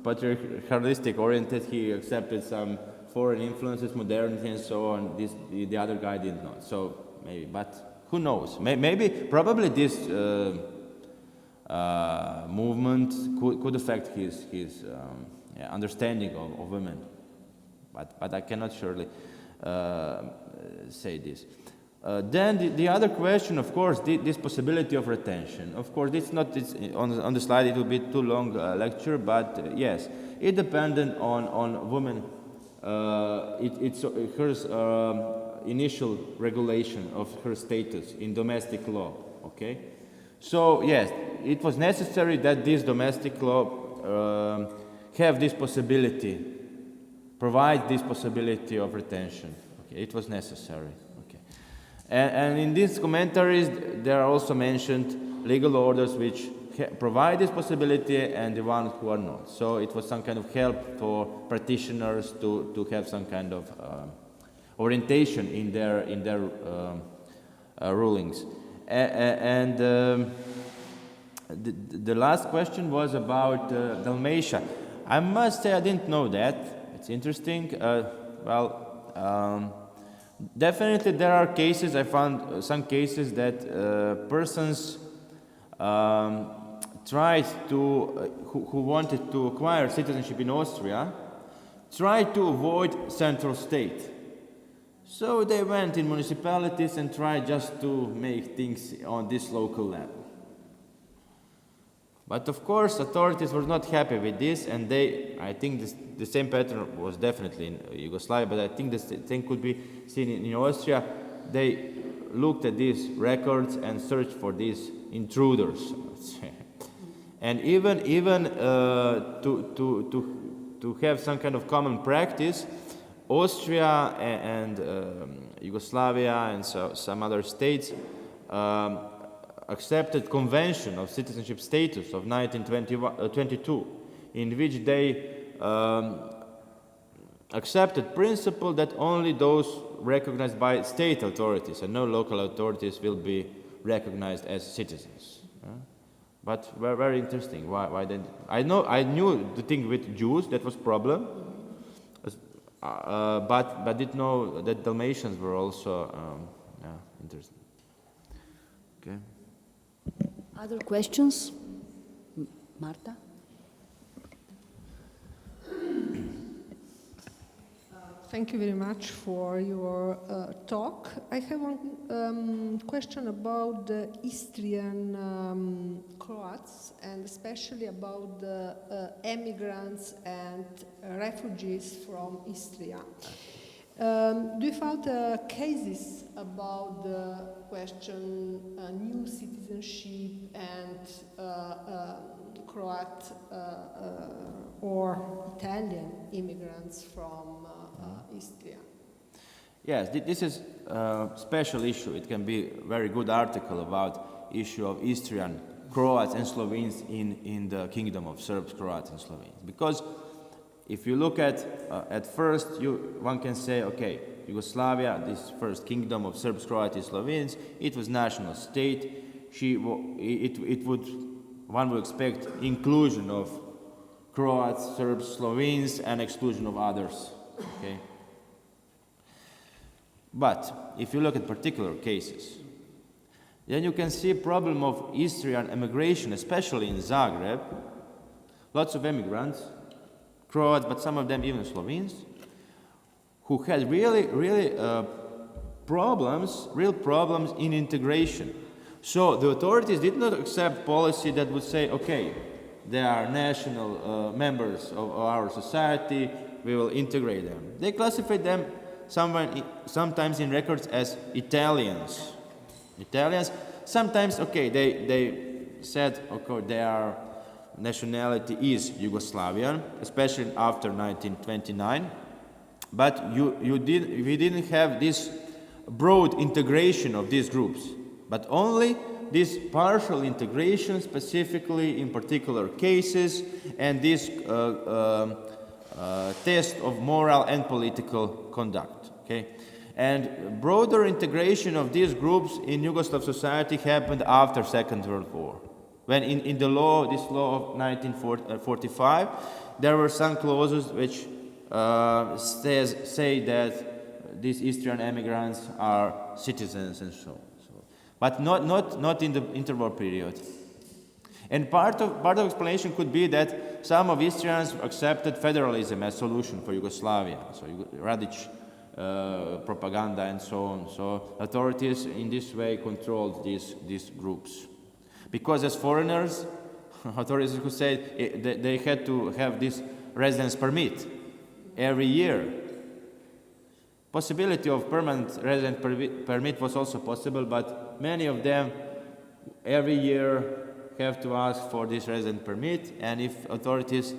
patriarchalistic oriented. He accepted some foreign influences, modernity, and so on. The other guy did not. So maybe, but. Who knows? Probably this movement could affect his understanding of women, but I cannot surely say this. Then the other question, of course, this possibility of retention. Of course, it's on the slide. It will be too long lecture, but yes, it depended on women. It's her initial regulation of her status in domestic law. Okay, so yes, it was necessary that this domestic law have this possibility, provide this possibility of retention. Okay, it was necessary. Okay, and in these commentaries there are also mentioned legal orders which provide this possibility and the ones who are not. So it was some kind of help for practitioners to have some kind of orientation in their rulings. And the last question was about Dalmatia. I must say I didn't know that. It's interesting. Definitely there are cases, I found some cases that persons tried to, who wanted to acquire citizenship in Austria, tried to avoid central state. So they went in municipalities and tried just to make things on this local level. But of course, authorities were not happy with this, and I think the same pattern was definitely in Yugoslavia, but I think the same could be seen in Austria. They looked at these records and searched for these intruders. And even to have some kind of common practice, Austria and Yugoslavia and some other states accepted Convention of Citizenship Status of 1922, in which they accepted principle that only those recognized by state authorities and no local authorities will be recognized as citizens. But very interesting. Why then? I knew the thing with Jews, that was problem. But didn't know that Dalmatians were also interesting. Okay.
Other questions? Marta?
Thank you very much for your talk. I have one question about the Istrian Croats, and especially about the emigrants and refugees from Istria. Do you find cases about the question new citizenship and Croat or Italian immigrants from Istria?
Yes, this is a special issue. It can be a very good article about issue of Istrian Croats and Slovenes in the kingdom of Serbs, Croats and Slovenes. Because if you look at first, one can say, okay, Yugoslavia, this first kingdom of Serbs, Croats and Slovenes, it was national state. One would expect inclusion of Croats, Serbs, Slovenes, and exclusion of others. Okay. But if you look at particular cases, then you can see a problem of Istrian immigration, especially in Zagreb. Lots of immigrants, Croats, but some of them even Slovenes, who had really real problems in integration. So the authorities did not accept policy that would say, okay, they are national members of our society, we will integrate them. They classified them sometimes in records as Italians. Sometimes, okay, they said, okay, their nationality is Yugoslavian, especially after 1929. But we didn't have this broad integration of these groups, but only this partial integration, specifically in particular cases, and this test of moral and political conduct. Okay, and broader integration of these groups in Yugoslav society happened after Second World War, when in the law, this law of 1945, there were some clauses which say that these Eastern immigrants are citizens and so on. But not in the interwar period. And part of explanation could be that some of Istrians accepted federalism as solution for Yugoslavia, so Radic propaganda and so on. So authorities in this way controlled these groups. Because as foreigners, authorities could say they had to have this residence permit every year. Possibility of permanent resident permit was also possible, but many of them every year have to ask for this resident permit, and if authorities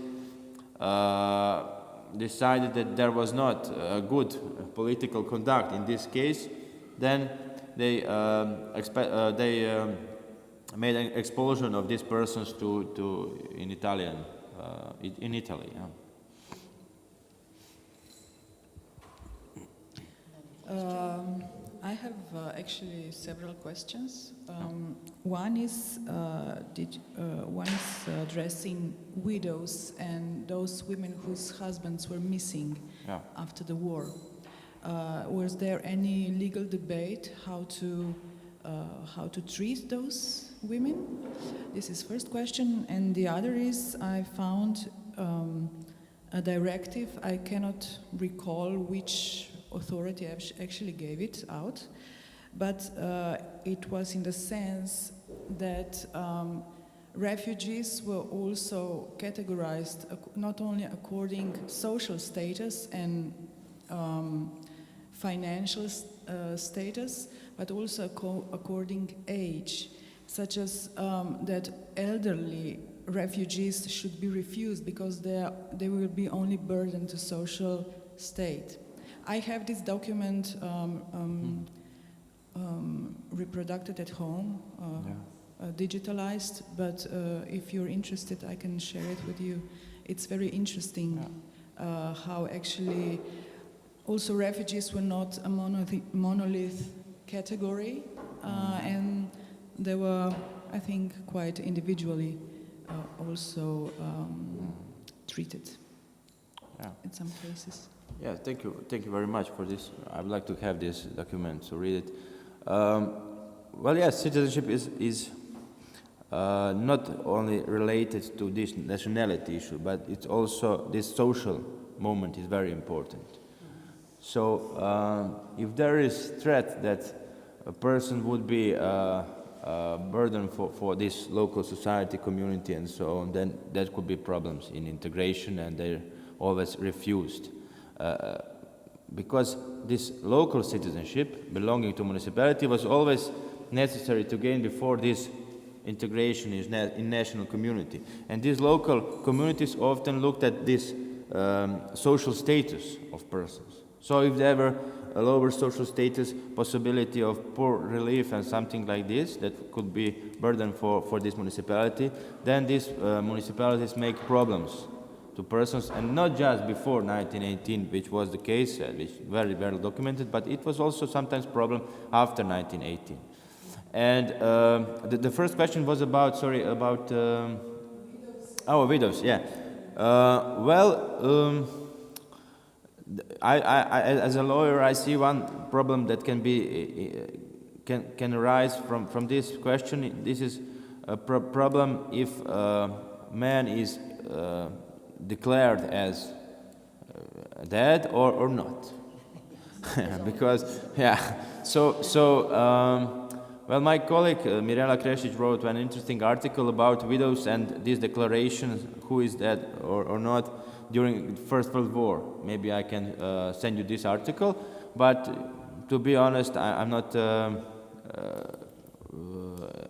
decided that there was not a good political conduct in this case, then they made an expulsion of these persons in Italy. Yeah.
I have actually several questions. One is addressing widows and those women whose husbands were missing after the war. Was there any legal debate how to treat those women? This is first question, and the other is I found a directive. I cannot recall which authority actually gave it out, but it was in the sense that refugees were also categorized not only according social status and financial status, but also according age, such as that elderly refugees should be refused because they will be only burden to social state. I have this document reproduced at home, digitalized, but if you're interested, I can share it with you. It's very interesting how actually also refugees were not a monolith category, and they were, I think, quite individually also treated in some cases.
Yeah, thank you very much for this. I would like to have this document to read it. Well, yes, citizenship is not only related to this nationality issue, but it's also this social moment is very important. So, if there is threat that a person would be a burden for this local society, community, and so on, then there could be problems in integration, and they're always refused. Because this local citizenship belonging to municipality was always necessary to gain before this integration in national community. And these local communities often looked at this social status of persons. So if they were a lower social status, possibility of poor relief and something like this that could be burden for this municipality, then these municipalities make problems to persons, and not just before 1918, which was the case, which very well documented, but it was also sometimes problem after 1918. And the first question was about, widows, yeah. I, as a lawyer, I see one problem that can arise from this question. This is a problem if a man is declared as dead or not. Because, yeah, well, my colleague Mirela Krešić wrote an interesting article about widows and this declaration, who is dead or not, during the First World War. Maybe I can send you this article, but to be honest, I'm not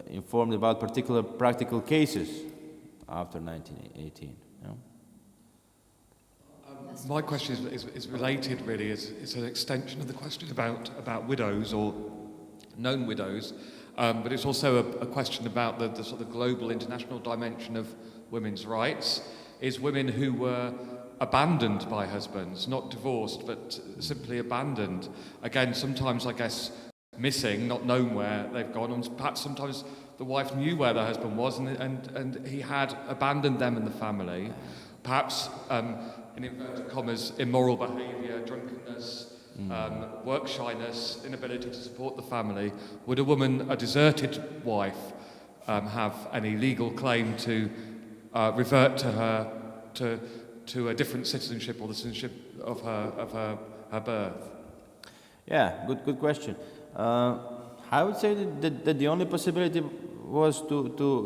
informed about particular practical cases after 1918. You know?
My question is related, really. It's an extension of the question about widows or known widows, but it's also a question about the sort of global international dimension of women's rights. Is women who were abandoned by husbands, not divorced, but simply abandoned. Again, sometimes, I guess, missing, not known where they've gone, and perhaps sometimes the wife knew where the husband was and he had abandoned them and the family. Perhaps, in inverted commas, immoral behaviour, drunkenness, work shyness, inability to support the family. Would a deserted wife, have any legal claim to revert to her to a different citizenship or the citizenship of her birth?
Yeah, good question. I would say that the only possibility was to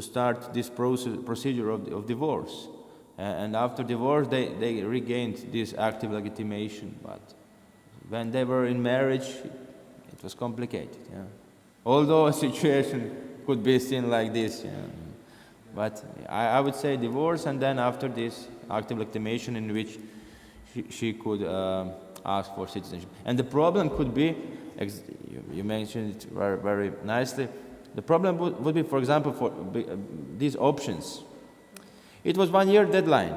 start this procedure of divorce, and after divorce they regained this active legitimation. But when they were in marriage, it was complicated. Yeah, although a situation could be seen like this. Yeah. But I would say divorce, and then after this, active legitimation in which she could ask for citizenship. And the problem could be, you mentioned it very, very nicely, the problem would be, for example, for these options. It was 1 year deadline.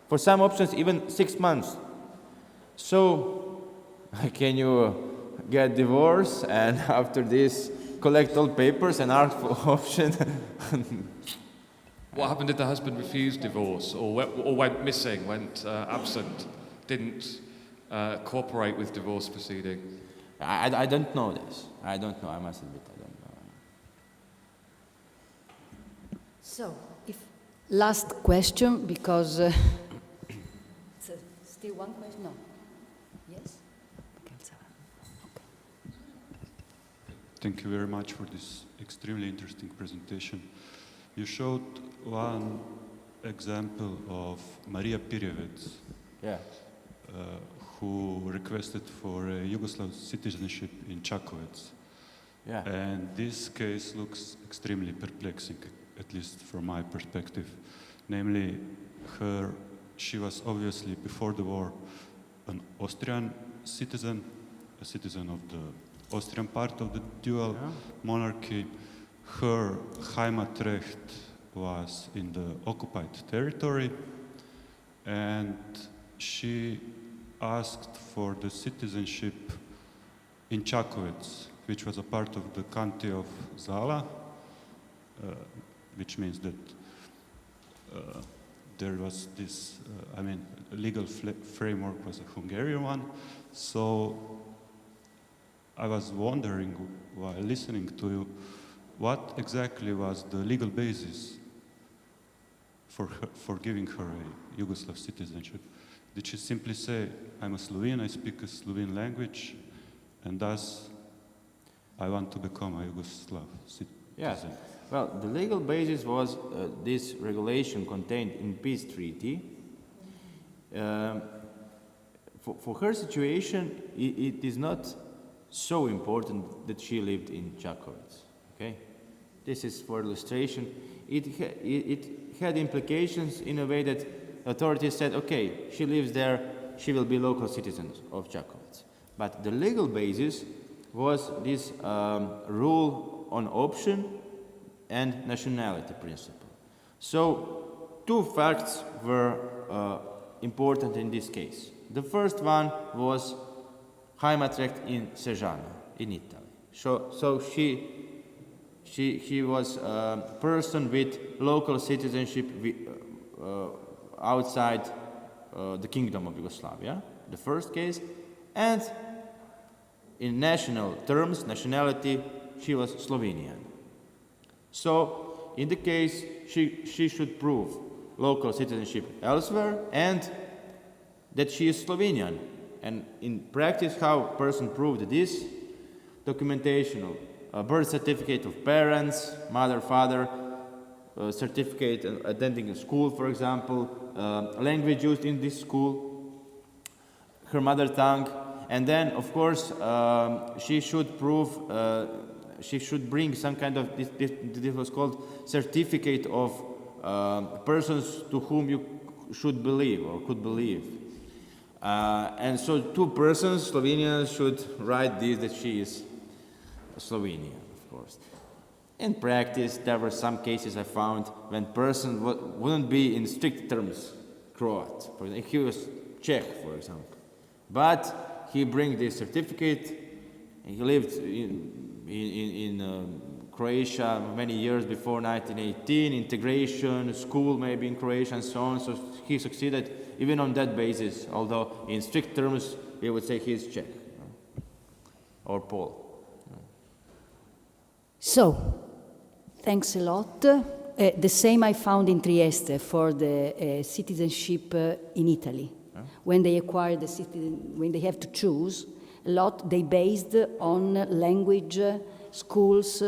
For some options, even 6 months. So, can you get divorce and after this collect all papers and ask for option?
What happened if the husband refused divorce or went missing, went absent, didn't cooperate with divorce proceeding?
I don't know this. I don't know, I must admit, I don't know.
So, last question, because still one question? No. Yes? Okay.
Thank you very much for this extremely interesting presentation. You showed one example of Maria Pirjevec, who requested for a Yugoslav citizenship in Čakovec.
Yeah.
And this case looks extremely perplexing, at least from my perspective. Namely, she was obviously before the war an Austrian citizen, a citizen of the Austrian part of the dual monarchy. Her Heimatrecht was in the occupied territory, and she asked for the citizenship in Čakovec, which was a part of the county of Zala, which means that there was this, legal framework was a Hungarian one. So I was wondering, while listening to you, what exactly was the legal basis for giving her a Yugoslav citizenship? Did she simply say, I'm a Slovene, I speak a Slovene language, and thus I want to become a Yugoslav citizen?
Yes. Well, the legal basis was this regulation contained in peace treaty. For her situation, it is not so important that she lived in Čakovec. Okay, this is for illustration. It had implications in a way that authorities said, okay, she lives there she will be local citizens of Čakovec. But the legal basis was this rule on option and nationality principle. So two facts were important in this case. The first one was Heimatrecht in Sežana, in Italy. So he was a person with local citizenship outside the Kingdom of Yugoslavia, the first case, and in national terms, nationality, she was Slovenian. So in the case, she should prove local citizenship elsewhere and that she is Slovenian. And in practice, how a person proved this? Documentation of a birth certificate of parents, mother, father, certificate attending a school, for example, language used in this school, her mother tongue, and then, of course, she should prove, she should bring some kind of, this was called certificate of persons to whom you should believe or could believe. And so two persons, Slovenians, should write this, that she is Slovenian, of course. In practice, there were some cases I found when person wouldn't be in strict terms Croat. For example, he was Czech, for example. But he brings this certificate, and he lived in Croatia many years before 1918, integration, school maybe in Croatia and so on. So he succeeded even on that basis, although in strict terms, we would say he's Czech, or Pole.
So, thanks a lot. The same I found in Trieste for the citizenship in Italy. When they acquire the when they have to choose, a lot they based on language, schools,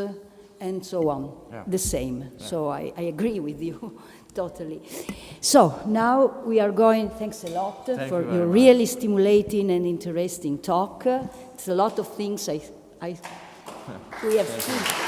and so on. Yeah. The same. Yeah. So I agree with you totally. So now we are going. Thanks a lot for your really stimulating and interesting talk. It's a lot of things we have seen.